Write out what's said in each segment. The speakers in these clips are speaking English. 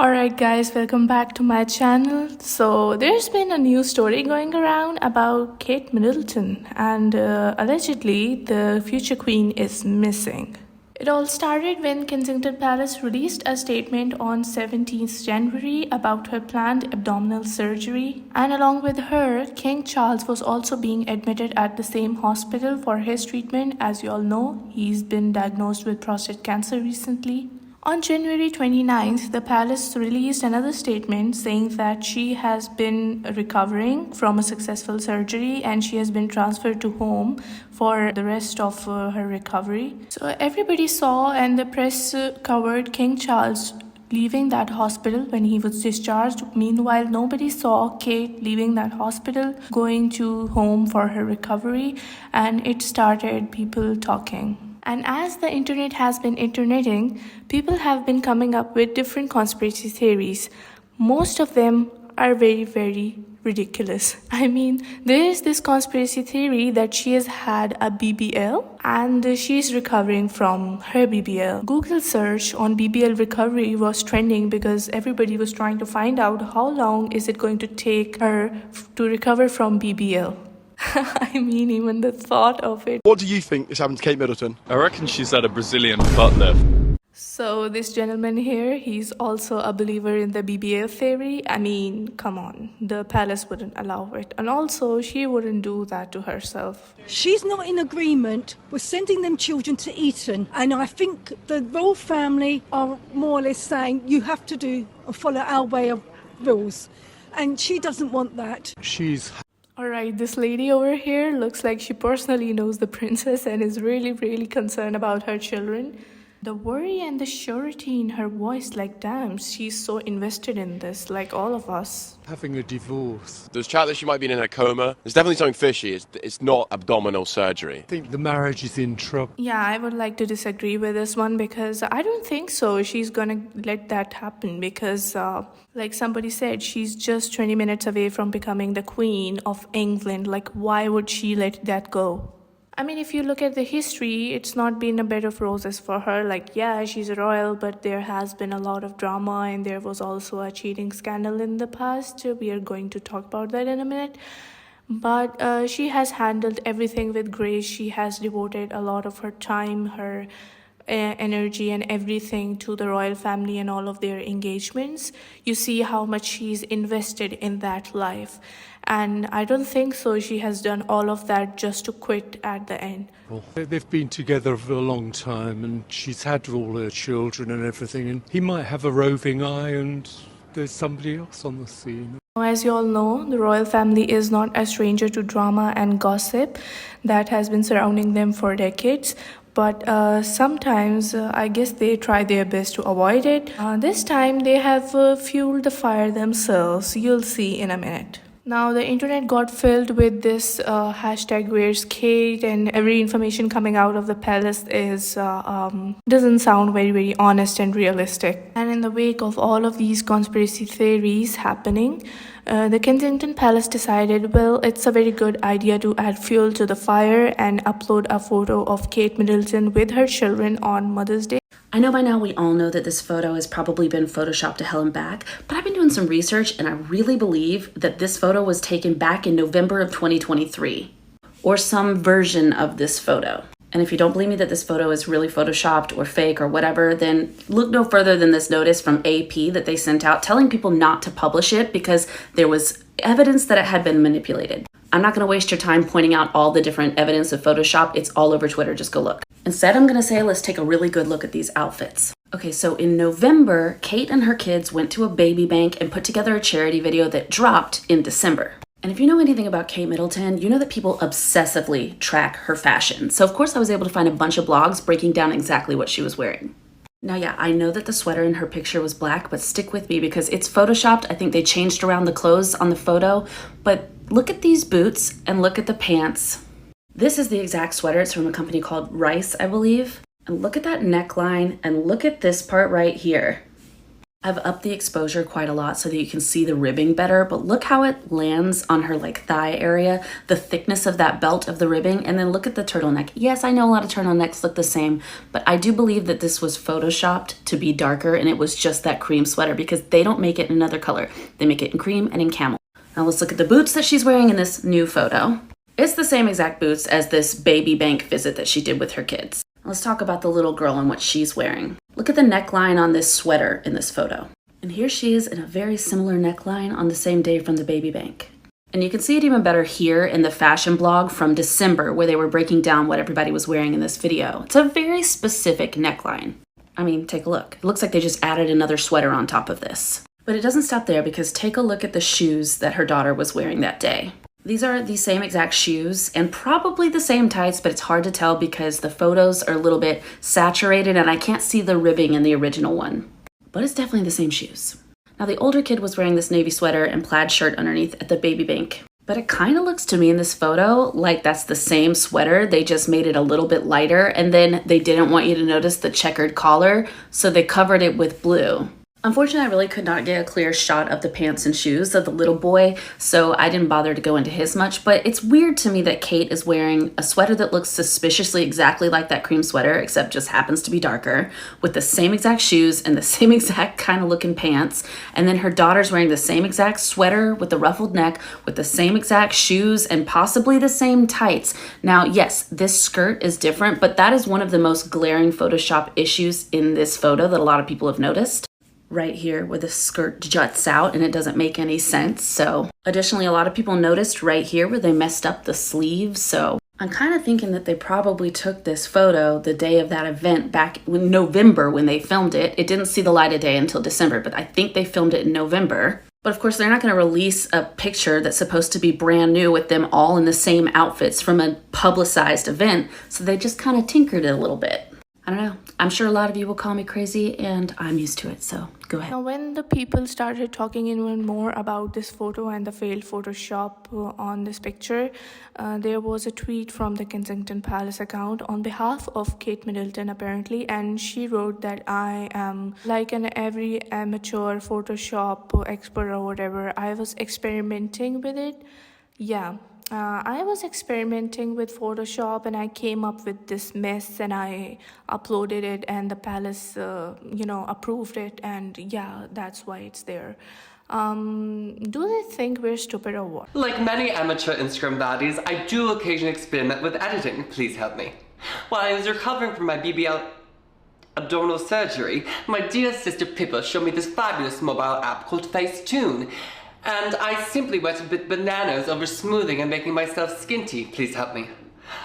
Alright guys, welcome back to my channel. So there's been a new story going around about Kate Middleton and allegedly the future queen is missing. It all started when Kensington Palace released a statement on 17th January about her planned abdominal surgery, and along with her, King Charles was also being admitted at the same hospital for his treatment. As you all know, he's been diagnosed with prostate cancer recently. On January 29th, the palace released another statement saying that she has been recovering from a successful surgery and she has been transferred to home for the rest of her recovery. So everybody saw and the press covered King Charles leaving that hospital when he was discharged. Meanwhile, nobody saw Kate leaving that hospital, going to home for her recovery, and it started people talking. And as the internet has been interneting, people have been coming up with different conspiracy theories. Most of them are very, very ridiculous. I mean, there is this conspiracy theory that she has had a BBL and she is recovering from her BBL. Google search on BBL recovery was trending because everybody was trying to find out how long is it going to take her to recover from BBL. I mean, even the thought of it. What do you think is happened to Kate Middleton? I reckon she's had a Brazilian butt lift. So this gentleman here, he's also a believer in the BBL theory. I mean, come on, the palace wouldn't allow it. And also, she wouldn't do that to herself. She's not in agreement with sending them children to Eton. And I think the royal family are more or less saying, you have to do or follow our way of rules. And she doesn't want that. Alright, this lady over here looks like she personally knows the princess and is really, really concerned about her children. The worry and the surety in her voice, like damn, she's so invested in this, like all of us. Having a divorce. There's chat that she might be in a coma. There's definitely something fishy. It's not abdominal surgery. I think the marriage is in trouble. Yeah, I would like to disagree with this one because I don't think so. She's gonna let that happen because, like somebody said, she's just 20 minutes away from becoming the Queen of England. Like, why would she let that go? I mean, if you look at the history, it's not been a bed of roses for her. Like, yeah, she's a royal, but there has been a lot of drama and there was also a cheating scandal in the past. We are going to talk about that in a minute. But she has handled everything with grace. She has devoted a lot of her time, her energy and everything to the royal family and all of their engagements. You see how much she's invested in that life. And I don't think so she has done all of that just to quit at the end. Well, they've been together for a long time and she's had all her children and everything, and he might have a roving eye and there's somebody else on the scene. As you all know, the royal family is not a stranger to drama and gossip that has been surrounding them for decades. But sometimes I guess they try their best to avoid it. This time they have fueled the fire themselves. You'll see in a minute. Now the internet got filled with this hashtag where's Kate, and every information coming out of the palace is doesn't sound very, very honest and realistic. And in the wake of all of these conspiracy theories happening, the Kensington Palace decided, well, it's a very good idea to add fuel to the fire and upload a photo of Kate Middleton with her children on Mother's Day. I know by now we all know that this photo has probably been photoshopped to hell and back, but I've been doing some research and I really believe that this photo was taken back in November of 2023, or some version of this photo. And if you don't believe me that this photo is really photoshopped or fake or whatever, then look no further than this notice from AP that they sent out telling people not to publish it because there was evidence that it had been manipulated. I'm not going to waste your time pointing out all the different evidence of Photoshop. It's all over Twitter. Just go look. Instead, I'm going to say, let's take a really good look at these outfits. Okay, so in November, Kate and her kids went to a baby bank and put together a charity video that dropped in December. And if you know anything about Kate Middleton, you know that people obsessively track her fashion. So of course I was able to find a bunch of blogs breaking down exactly what she was wearing. Now, yeah, I know that the sweater in her picture was black, but stick with me because it's photoshopped. I think they changed around the clothes on the photo, but look at these boots and look at the pants. This is the exact sweater. It's from a company called Rice, I believe. And look at that neckline and look at this part right here. I've upped the exposure quite a lot so that you can see the ribbing better, but look how it lands on her like thigh area, the thickness of that belt of the ribbing, and then look at the turtleneck. Yes, I know a lot of turtlenecks look the same, but I do believe that this was photoshopped to be darker and it was just that cream sweater because they don't make it in another color. They make it in cream and in camel. Now let's look at the boots that she's wearing in this new photo. It's the same exact boots as this baby bank visit that she did with her kids. Let's talk about the little girl and what she's wearing. Look at the neckline on this sweater in this photo. And here she is in a very similar neckline on the same day from the baby bank. And you can see it even better here in the fashion blog from December where they were breaking down what everybody was wearing in this video. It's a very specific neckline. I mean, take a look. It looks like they just added another sweater on top of this. But it doesn't stop there because take a look at the shoes that her daughter was wearing that day. These are the same exact shoes and probably the same tights, but it's hard to tell because the photos are a little bit saturated and I can't see the ribbing in the original one. But it's definitely the same shoes. Now the older kid was wearing this navy sweater and plaid shirt underneath at the baby bank. But it kind of looks to me in this photo like that's the same sweater. They just made it a little bit lighter and then they didn't want you to notice the checkered collar, so they covered it with blue. Unfortunately, I really could not get a clear shot of the pants and shoes of the little boy, so I didn't bother to go into his much, but it's weird to me that Kate is wearing a sweater that looks suspiciously exactly like that cream sweater, except just happens to be darker, with the same exact shoes and the same exact kind of looking pants, and then her daughter's wearing the same exact sweater with the ruffled neck, with the same exact shoes, and possibly the same tights. Now, yes, this skirt is different, but that is one of the most glaring Photoshop issues in this photo that a lot of people have noticed. Right here where the skirt juts out and it doesn't make any sense. So additionally, a lot of people noticed right here where they messed up the sleeves. So I'm kind of thinking that they probably took this photo the day of that event back in November when they filmed it. It didn't see the light of day until December, but I think they filmed it in November. But of course, they're not going to release a picture that's supposed to be brand new with them all in the same outfits from a publicized event. So they just kind of tinkered it a little bit. I don't know. I'm sure a lot of you will call me crazy and I'm used to it, so go ahead. Now, when the people started talking even more about this photo and the failed Photoshop on this picture, there was a tweet from the Kensington Palace account on behalf of Kate Middleton apparently, and she wrote that I am like an every amateur Photoshop expert or whatever. I was experimenting with it. Yeah. I was experimenting with Photoshop and I came up with this mess and I uploaded it and the palace, approved it, and yeah, that's why it's there. Do they think we're stupid or what? Like many amateur Instagram baddies, I do occasionally experiment with editing. Please help me. While I was recovering from my BBL abdominal surgery, my dear sister Pippa showed me this fabulous mobile app called Facetune. And I simply went a bit bananas over smoothing and making myself skinty. Please help me.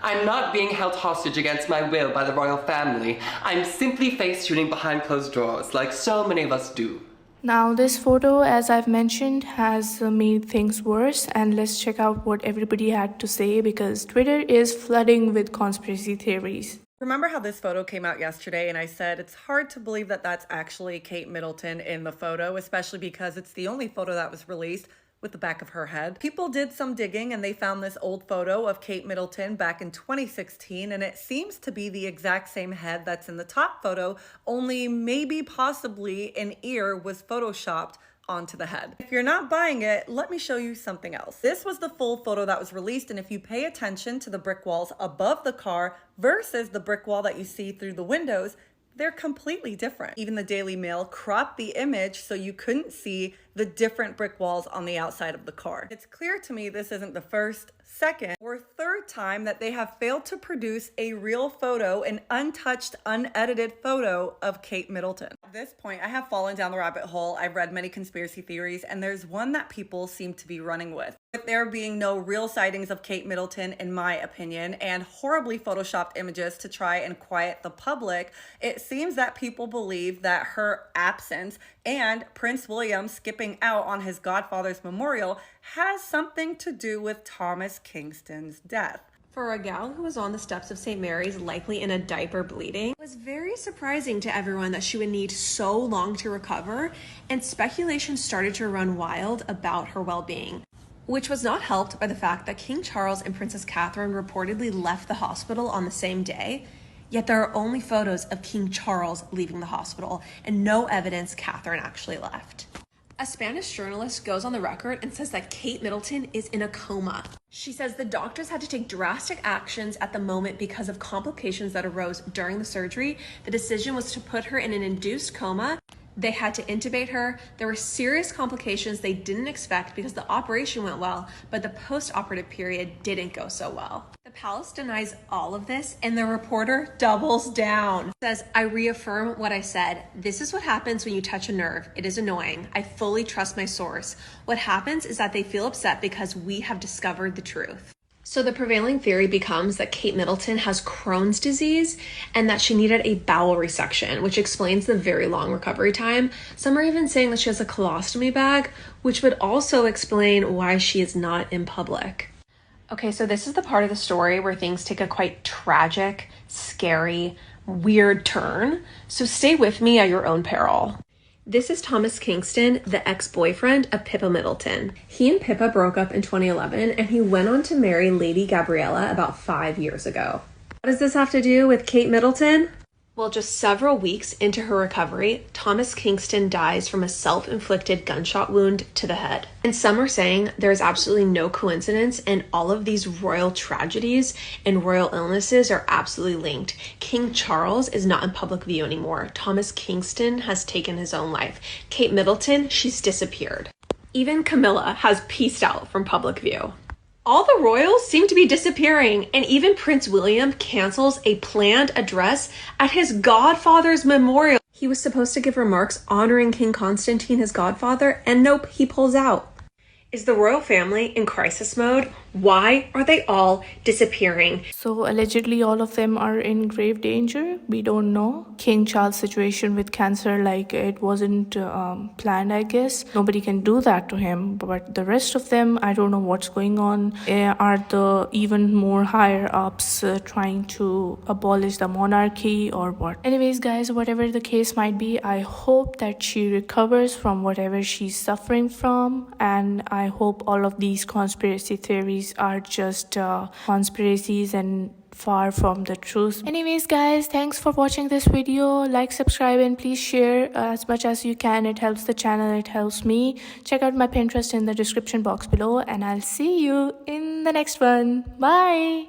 I'm not being held hostage against my will by the royal family. I'm simply face-tuning behind closed doors, like so many of us do. Now, this photo, as I've mentioned, has made things worse, and let's check out what everybody had to say because Twitter is flooding with conspiracy theories. Remember how this photo came out yesterday and I said it's hard to believe that that's actually Kate Middleton in the photo, especially because it's the only photo that was released with the back of her head. People did some digging and they found this old photo of Kate Middleton back in 2016 and it seems to be the exact same head that's in the top photo, only maybe possibly an ear was photoshopped onto the head. If you're not buying it, let me show you something else. This was the full photo that was released, and if you pay attention to the brick walls above the car versus the brick wall that you see through the windows, they're completely different. Even the Daily Mail cropped the image so you couldn't see the different brick walls on the outside of the car. It's clear to me this isn't the first, second, or third time that they have failed to produce a real photo, an untouched, unedited photo of Kate Middleton. At this point, I have fallen down the rabbit hole. I've read many conspiracy theories, and there's one that people seem to be running with. With there being no real sightings of Kate Middleton, in my opinion, and horribly photoshopped images to try and quiet the public, it seems that people believe that her absence and Prince William skipping out on his godfather's memorial has something to do with Thomas Kingston's death. For a gal who was on the steps of St. Mary's, likely in a diaper bleeding, it was very surprising to everyone that she would need so long to recover, and speculation started to run wild about her well-being, which was not helped by the fact that King Charles and Princess Catherine reportedly left the hospital on the same day. Yet there are only photos of King Charles leaving the hospital and no evidence Catherine actually left. A Spanish journalist goes on the record and says that Kate Middleton is in a coma. She says the doctors had to take drastic actions at the moment because of complications that arose during the surgery. The decision was to put her in an induced coma. They had to intubate her. There were serious complications they didn't expect because the operation went well, but the post-operative period didn't go so well. The palace denies all of this, and the reporter doubles down. Says, I reaffirm what I said. This is what happens when you touch a nerve. It is annoying. I fully trust my source. What happens is that they feel upset because we have discovered the truth. So the prevailing theory becomes that Kate Middleton has Crohn's disease and that she needed a bowel resection, which explains the very long recovery time. Some are even saying that she has a colostomy bag, which would also explain why she is not in public. Okay, so this is the part of the story where things take a quite tragic, scary, weird turn. So stay with me at your own peril. This is Thomas Kingston, the ex-boyfriend of Pippa Middleton. He and Pippa broke up in 2011, and he went on to marry Lady Gabriella about 5 years ago. What does this have to do with Kate Middleton? Well, just several weeks into her recovery, Thomas Kingston dies from a self-inflicted gunshot wound to the head. And some are saying there's absolutely no coincidence, and all of these royal tragedies and royal illnesses are absolutely linked. King Charles is not in public view anymore. Thomas Kingston has taken his own life. Kate Middleton, she's disappeared. Even Camilla has pieced out from public view. All the royals seem to be disappearing, and even Prince William cancels a planned address at his godfather's memorial. He was supposed to give remarks honoring King Constantine, his godfather, and nope, he pulls out. Is the royal family in crisis mode? Why are they all disappearing? So allegedly all of them are in grave danger. We don't know. King Charles' situation with cancer, like it wasn't planned, I guess. Nobody can do that to him. But the rest of them, I don't know what's going on. Are the even more higher ups trying to abolish the monarchy or what? Anyways, guys, whatever the case might be, I hope that she recovers from whatever she's suffering from. And I hope all of these conspiracy theories are just conspiracies and far from the truth. Anyways, guys, thanks for watching this video. Like, subscribe, and please share as much as you can. It helps the channel, it helps me. Check out my Pinterest in the description box below, and I'll see you in the next one. Bye.